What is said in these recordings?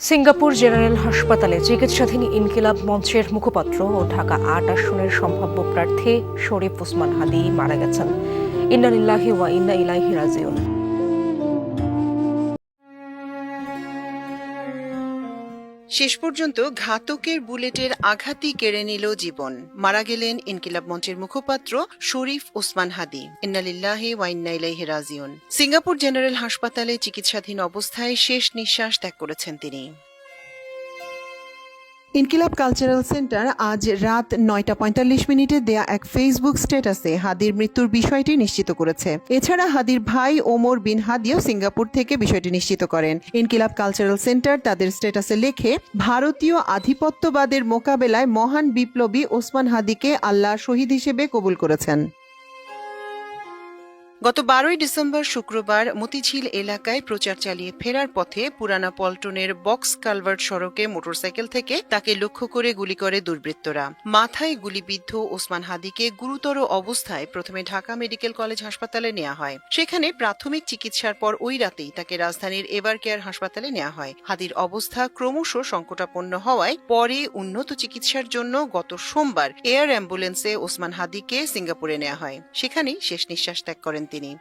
Singapore general হাসপাতালে চিকিৎসাধীন ইনকিলাব মঞ্চের মুখপাত্র ও ঢাকা ৮ আসনের সম্ভাব্য প্রার্থী শরীফ ওসমান হাদী মারা গেছেন। ইন্না লিল্লাহি ওয়া ইন্না ইলাইহি রাজিউন। শেষ পর্যন্ত ঘাতকের বুলেটের আঘাতই কেড়ে নিল জীবন। মারা গেলেন ইনকিলাব মঞ্চের মুখপাত্র শরীফ ওসমান হাদী। ইন্না লিল্লাহি ওয়া ইন্না ইলাইহি রাজিউন। সিঙ্গাপুর জেনারেল হাসপাতালে চিকিৎসাধীন অবস্থায় শেষ নিঃশ্বাস ত্যাগ করেছেন তিনি। ইনকিলাব কালচারাল সেন্টার আজ রাত ৯টা ৪৫ দেয়া এক ফেসবুক স্ট্যাটাসে হাদীর মৃত্যুর বিষয়টি নিশ্চিত করেছে। এছাড়া হাদীর ভাই ওমর বিন হাদীও সিঙ্গাপুর থেকে বিষয়টি নিশ্চিত করেন। ইনকিলাব কালচারাল সেন্টার তাদের স্ট্যাটাসে লেখে, ভারতীয় আধিপত্যবাদের মোকাবেলায় মহান বিপ্লবী ওসমান হাদীকে আল্লাহ শহীদ হিসেবে কবুল করেছেন। গত ১২ই ডিসেম্বর শুক্রবার মতিঝিল এলাকায় প্রচার চালিয়ে ফেরার পথে পুরানা পল্টনের বক্স কালভার্ট সড়কে মোটরসাইকেল থেকে তাকে লক্ষ্য করে গুলি করে দুর্বৃত্তরা। মাথায় গুলিবিদ্ধ ওসমান হাদীকে গুরুতর অবস্থায় প্রথমে ঢাকা মেডিকেল কলেজ হাসপাতালে নেওয়া হয়। সেখানে প্রাথমিক চিকিৎসার পর ওই রাতেই তাকে রাজধানীর এভার কেয়ার হাসপাতালে নেওয়া হয়। হাদীর অবস্থা ক্রমশ সংকটাপন্ন হওয়ায় পরে উন্নত চিকিৎসার জন্য গত সোমবার এয়ার অ্যাম্বুলেন্সে ওসমান হাদীকে সিঙ্গাপুরে নেওয়া হয়। সেখানেই শেষ নিঃশ্বাস ত্যাগ করেন তিনি।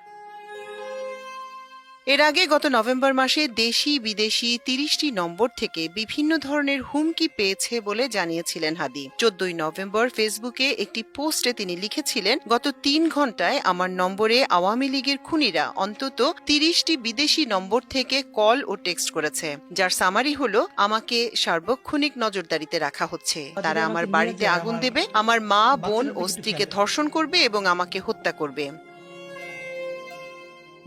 এর আগে গত নভেম্বর মাসে দেশি বিদেশি ৩০টি নম্বর থেকে বিভিন্ন ধরনের হুমকি পেয়েছে বলে জানিয়েছিলেন হাদী। ১৪ই নভেম্বর ফেসবুকে একটি পোস্টে তিনি লিখেছিলেন, গত ৩ ঘন্টায় আমার নম্বরে আওয়ামী লীগের খুনিরা অন্তত ৩০টি বিদেশি নম্বর থেকে কল ও টেক্সট করেছে, যার সামারি হলো, আমাকে সার্বক্ষণিক নজরদারিতে রাখা হচ্ছে। তারা আমার বাড়িতে আগুন দেবে, আমার মা, বোন ও স্ত্রীকে ধর্ষণ করবে এবং আমাকে হত্যা করবে।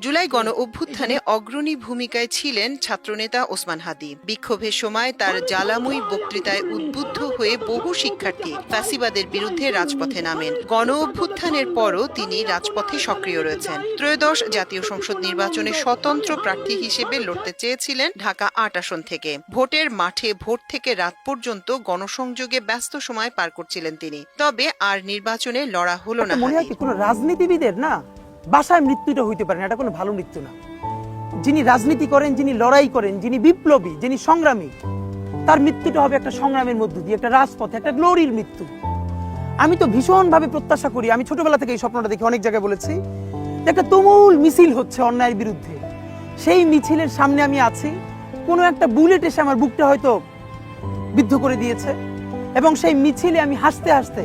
জুলাই গণ অভ্যুত্থানে অগ্রণী ভূমিকায় ছিলেন ছাত্রনেতা ওসমান হাদী। বিক্ষোভের সময় তার জ্বালাময়ী বক্তৃতায় উদ্বুদ্ধ হয়ে বহু শিক্ষার্থী ফ্যাসিবাদের বিরুদ্ধে রাজপথে নামেন। গণ অভ্যুত্থানের পরও তিনি রাজপথে সক্রিয় রয়েছেন। ত্রয়োদশ জাতীয় সংসদ নির্বাচনে স্বতন্ত্র প্রার্থী হিসেবে লড়তে চেয়েছিলেন ঢাকা ৮ আসন থেকে। ভোটের মাঠে ভোট থেকে রাত পর্যন্ত গণসংযোগে ব্যস্ত সময় পার করছিলেন তিনি। তবে আর নির্বাচনে লড়া হলো না। কোনো রাজনীতিবিদের না বাসায় মৃত্যুটা হইতে পারে না, এটা কোনো ভালো মৃত্যু না। যিনি রাজনীতি করেন, যিনি লড়াই করেন, যিনি বিপ্লবী, যিনি সংগ্রামী, তার মৃত্যুটা হবে একটা সংগ্রামের মধ্য দিয়ে, একটা রাজপথে, একটা গ্লোরির মৃত্যু। আমি তো ভীষণভাবে প্রত্যাশা করি, আমি ছোটবেলা থেকে এই স্বপ্নটা দেখি, অনেক জায়গায় বলেছি, একটা তুমুল মিছিল হচ্ছে অন্যায়ের বিরুদ্ধে। সেই মিছিলের সামনে আমি আছি, কোনো একটা বুলেট এসে আমার বুকটা হয়তো বিদ্ধ করে দিয়েছে, এবং সেই মিছিলে আমি হাসতে হাসতে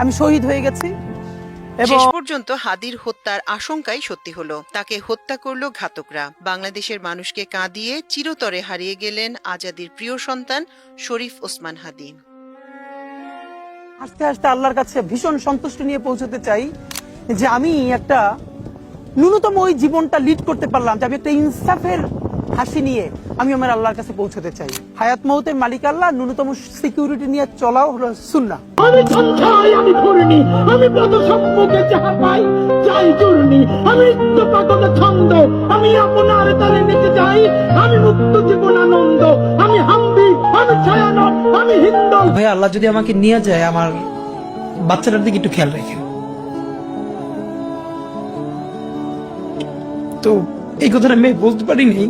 আমি শহীদ হয়ে গেছি। শেষ পর্যন্ত হাদীর হত্যার আশঙ্কাই সত্যি হলো। তাকে হত্যা করলো ঘাতকরা। বাংলাদেশের মানুষকে কাঁদিয়ে চিরতরে হারিয়ে গেলেন আজাদীর প্রিয় সন্তান শরীফ ওসমান হাদী। আস্তে আস্তে আল্লাহর কাছে ভীষণ সন্তুষ্টি নিয়ে পৌঁছতে চাই যে আমি একটা ন্যূনতম ওই জীবনটা লিড করতে পারলাম, যে আমি একটা ইনসাফের হাসি নিয়ে আমি আমার আল্লাহর কাছে পৌঁছতে চাই। হায়াত মউতের মালিক আল্লাহ, ন্যূনতম সিকিউরিটি নিয়ে চলাও হলো সুন্নাহ। আমি সঞ্চয়, আমি ঘূর্ণি, আমি ব্রত সম্মুখে যাহা পাই যাই চূর্ণি, আমি নিত্য পাগল ছন্দ, আমি আপনার তালে নেচে যাই, আমি মুক্ত জীবন আনন্দ, আমি হাম্বি, আমি ছায়ানট, আমি হিন্দল। ভাই, আল্লাহ যদি আমাকে নিয়ে যায়, আমার বাচ্চাটার দিকে একটু খেয়াল রাখেন। তো এই কথাটা আমি বলতে পারিনি।